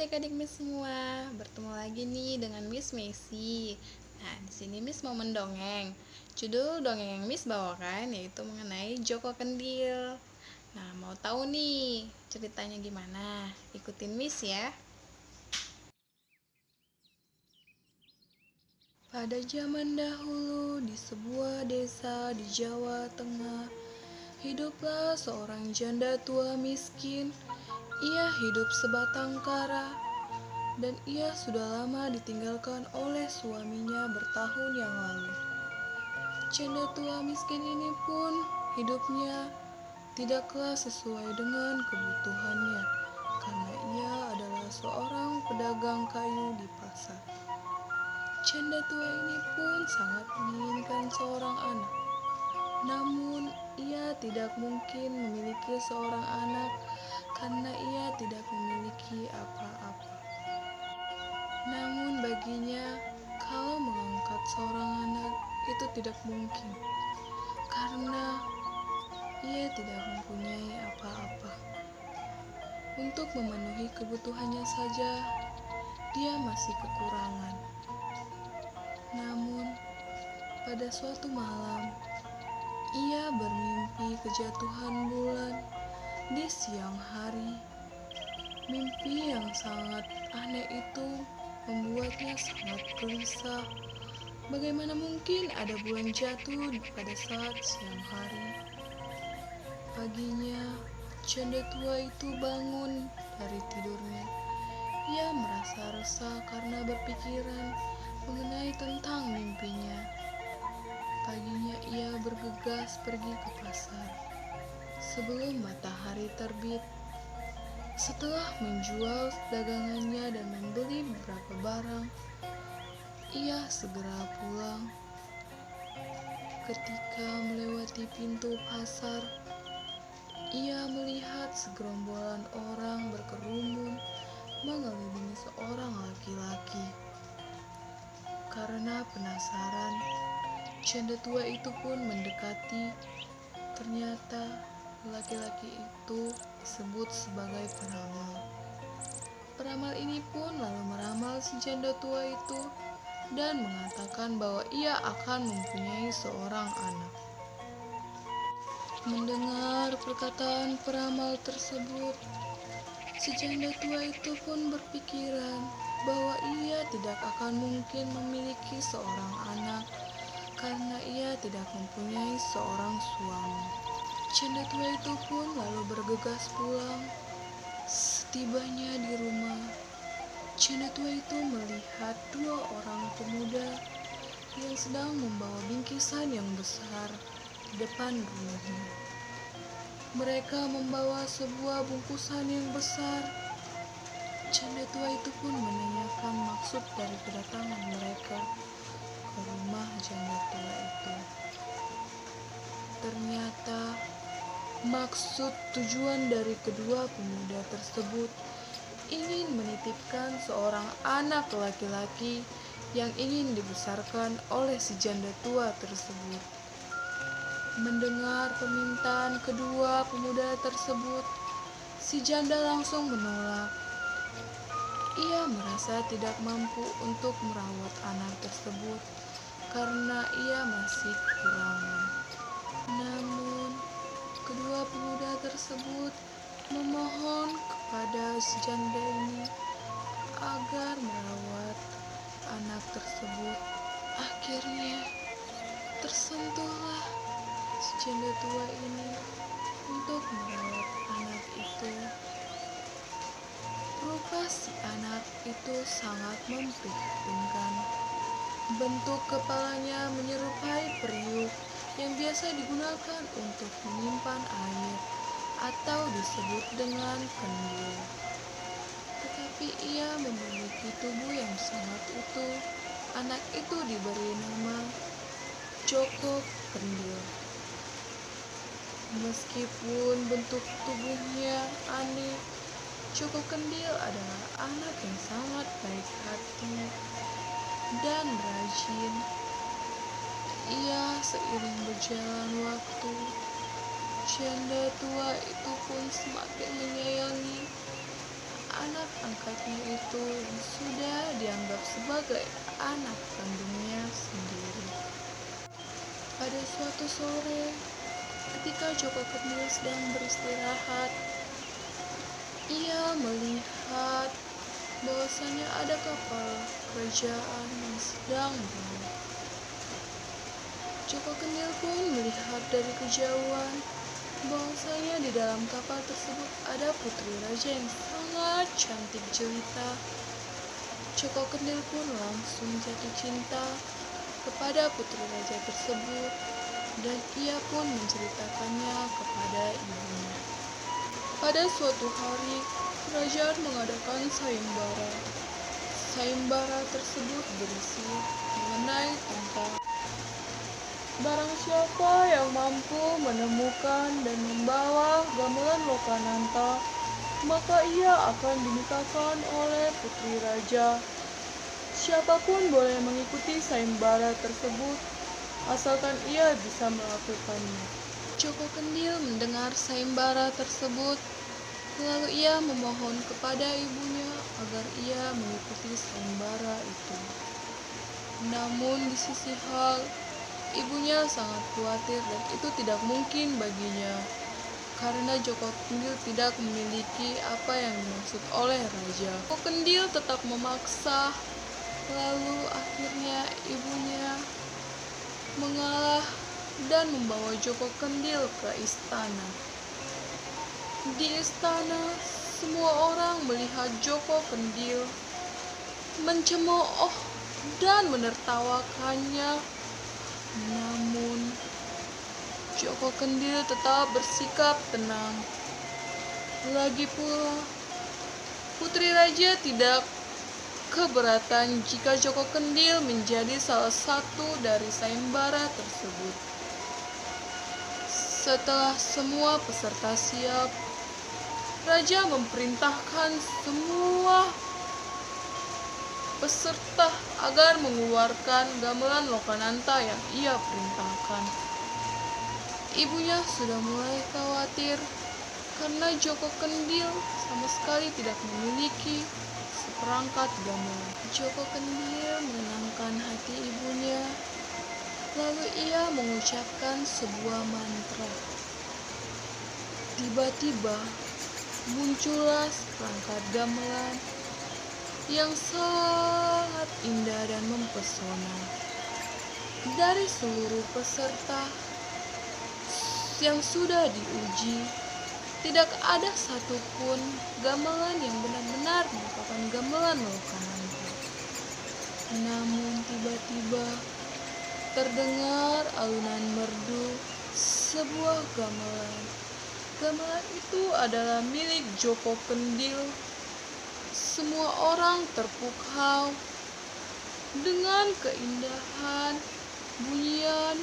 adik-adik Miss semua, bertemu lagi nih dengan Miss Messi. Nah, di sini Miss mau mendongeng. Judul dongeng yang Miss bawakan yaitu mengenai Joko Kendil. Nah, mau tahu nih ceritanya gimana? Ikutin Miss ya. Pada zaman dahulu di sebuah desa di Jawa Tengah, hiduplah seorang janda tua miskin. Ia hidup sebatang kara dan ia sudah lama ditinggalkan oleh suaminya bertahun yang lalu. Janda tua miskin ini pun hidupnya tidaklah sesuai dengan kebutuhannya karena ia adalah seorang pedagang kayu di pasar. Janda tua ini pun sangat menginginkan seorang anak. Namun ia tidak mungkin memiliki seorang anak karena ia tidak memiliki apa-apa. Namun baginya, kalau mengangkat seorang anak itu tidak mungkin, karena ia tidak mempunyai apa-apa. Untuk memenuhi kebutuhannya saja, dia masih kekurangan. Namun, pada suatu malam, ia bermimpi kejatuhan bulan di siang hari. Mimpi yang sangat aneh itu membuatnya sangat gelisah. Bagaimana mungkin ada bulan jatuh pada saat siang hari? Paginya, janda tua itu bangun dari tidurnya. Ia merasa resah karena berpikiran mengenai tentang mimpinya. Paginya ia bergegas pergi ke pasar sebelum matahari terbit. Setelah menjual dagangannya dan membeli beberapa barang, ia segera pulang. Ketika melewati pintu pasar, ia melihat segerombolan orang berkerumun mengelilingi seorang laki-laki. Karena penasaran, janda tua itu pun mendekati. Ternyata laki-laki itu disebut sebagai peramal. Peramal ini pun lalu meramal si janda tua itu dan mengatakan bahwa ia akan mempunyai seorang anak. Mendengar perkataan peramal tersebut, si janda tua itu pun berpikiran bahwa ia tidak akan mungkin memiliki seorang anak karena ia tidak mempunyai seorang suami. Janda tua itu pun lalu bergegas pulang. Setibanya di rumah, janda tua itu melihat dua orang pemuda yang sedang membawa bingkisan yang besar di depan rumahnya. Mereka membawa sebuah bungkusan yang besar. Janda tua itu pun menanyakan maksud dari kedatangan mereka ke rumah janda tua itu. Ternyata maksud tujuan dari kedua pemuda tersebut ingin menitipkan seorang anak laki-laki yang ingin dibesarkan oleh si janda tua tersebut. Mendengar permintaan kedua pemuda tersebut, si janda langsung menolak. Ia merasa tidak mampu untuk merawat anak tersebut karena ia masih kekurangan. Namun, kedua pemuda tersebut memohon kepada si janda ini agar merawat anak tersebut. Akhirnya, tersentuhlah si janda tua ini untuk merawat anak itu. Rupa si anak itu sangat memprihatinkan. Bentuk kepalanya menyerupai periuk yang biasa digunakan untuk menyimpan air atau disebut dengan kendil. Tetapi ia memiliki tubuh yang sangat utuh. Anak itu diberi nama Joko Kendil. Meskipun bentuk tubuhnya aneh, Joko Kendil adalah anak yang sangat baik hati dan rajin. Ia seiring berjalan waktu, janda tua itu pun semakin menyayangi anak angkatnya sebagai anak kandungnya sendiri. Pada suatu sore, ketika Joko Kendil sedang beristirahat, ia melihat bahwasanya ada kapal kerajaan yang sedang berlaut. Joko Kendil pun melihat dari kejauhan bahwasanya di dalam kapal tersebut ada putri raja yang sangat cantik jelita. Joko Kendil pun langsung jatuh cinta kepada putri raja tersebut dan ia pun menceritakannya kepada ibunya. Pada suatu hari, kerajaan mengadakan sayembara. Sayembara tersebut berisi mengenai tentang barang siapa yang mampu menemukan dan membawa gamelan Lokananta, maka ia akan dinikahkan oleh putri raja. Siapapun boleh mengikuti sayembara tersebut, asalkan ia bisa melakukannya. Joko Kendil mendengar sayembara tersebut, lalu ia memohon kepada ibunya agar ia mengikuti sayembara itu. Namun di sisi hal, ibunya sangat khawatir dan itu tidak mungkin baginya, karena Joko Kendil tidak memiliki apa yang dimaksud oleh raja. Joko Kendil tetap memaksa, lalu akhirnya ibunya mengalah dan membawa Joko Kendil ke istana. Di istana, semua orang melihat Joko Kendil mencemooh dan menertawakannya. Namun, Joko Kendil tetap bersikap tenang. Lagi pula, putri raja tidak keberatan jika Joko Kendil menjadi salah satu dari sayembara tersebut. Setelah semua peserta siap, raja memerintahkan semua peserta agar mengeluarkan gamelan Lokananta yang ia perintahkan. Ibunya sudah mulai khawatir karena Joko Kendil sama sekali tidak memiliki seperangkat gamelan. Joko Kendil menenangkan hati ibunya, lalu ia mengucapkan sebuah mantra. Tiba-tiba muncullah seperangkat gamelan yang sangat indah dan mempesona. Dari seluruh peserta yang sudah diuji, tidak ada satupun gamelan yang benar-benar merupakan gamelan Lokananta. Namun tiba-tiba terdengar alunan merdu sebuah gamelan. Gamelan itu adalah milik Joko Kendil. Semua orang terpukau dengan keindahan bunyian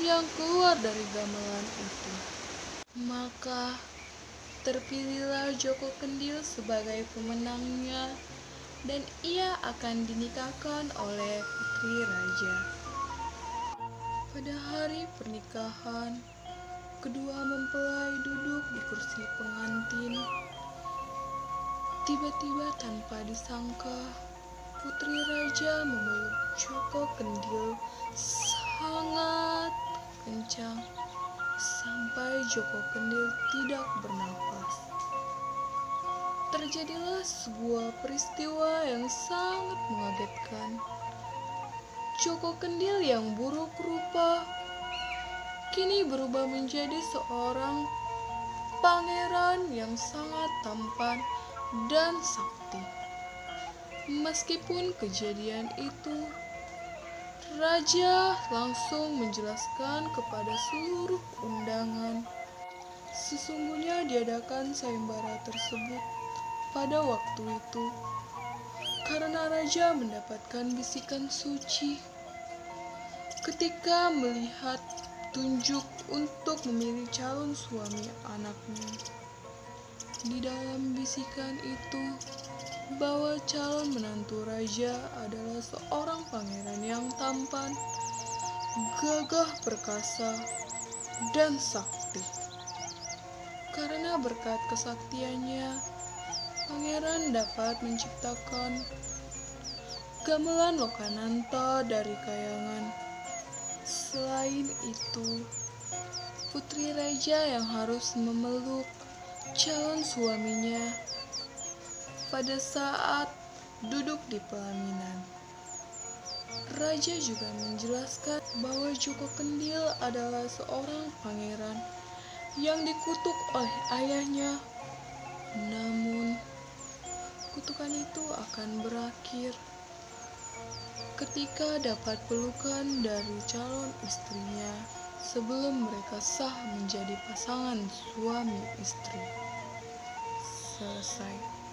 yang keluar dari gamelan itu. Maka terpilihlah Joko Kendil sebagai pemenangnya dan ia akan dinikahkan oleh putri raja. Pada hari pernikahan, kedua mempelai duduk di kursi pengantin. Tiba-tiba tanpa disangka, putri raja memeluk Joko Kendil sangat kencang sampai Joko Kendil tidak bernapas. Terjadilah sebuah peristiwa yang sangat mengagetkan. Joko Kendil yang buruk rupa kini berubah menjadi seorang pangeran yang sangat tampan dan sakti. Meskipun kejadian itu, raja langsung menjelaskan kepada seluruh undangan. Sesungguhnya diadakan sayembara tersebut pada waktu itu karena raja mendapatkan bisikan suci ketika melihat tunjuk untuk memilih calon suami anaknya. Di dalam bisikan itu, bahwa calon menantu raja adalah seorang pangeran yang tampan, gagah perkasa, dan sakti. Karena berkat kesaktiannya, pangeran dapat menciptakan gamelan Lokananta dari Kayangan. Selain itu, putri raja yang harus memeluk calon suaminya pada saat duduk di pelaminan. Raja juga menjelaskan bahwa Joko Kendil adalah seorang pangeran yang dikutuk oleh ayahnya. Namun, kutukan itu akan berakhir ketika dapat pelukan dari calon istrinya sebelum mereka sah menjadi pasangan suami istri. Selesai.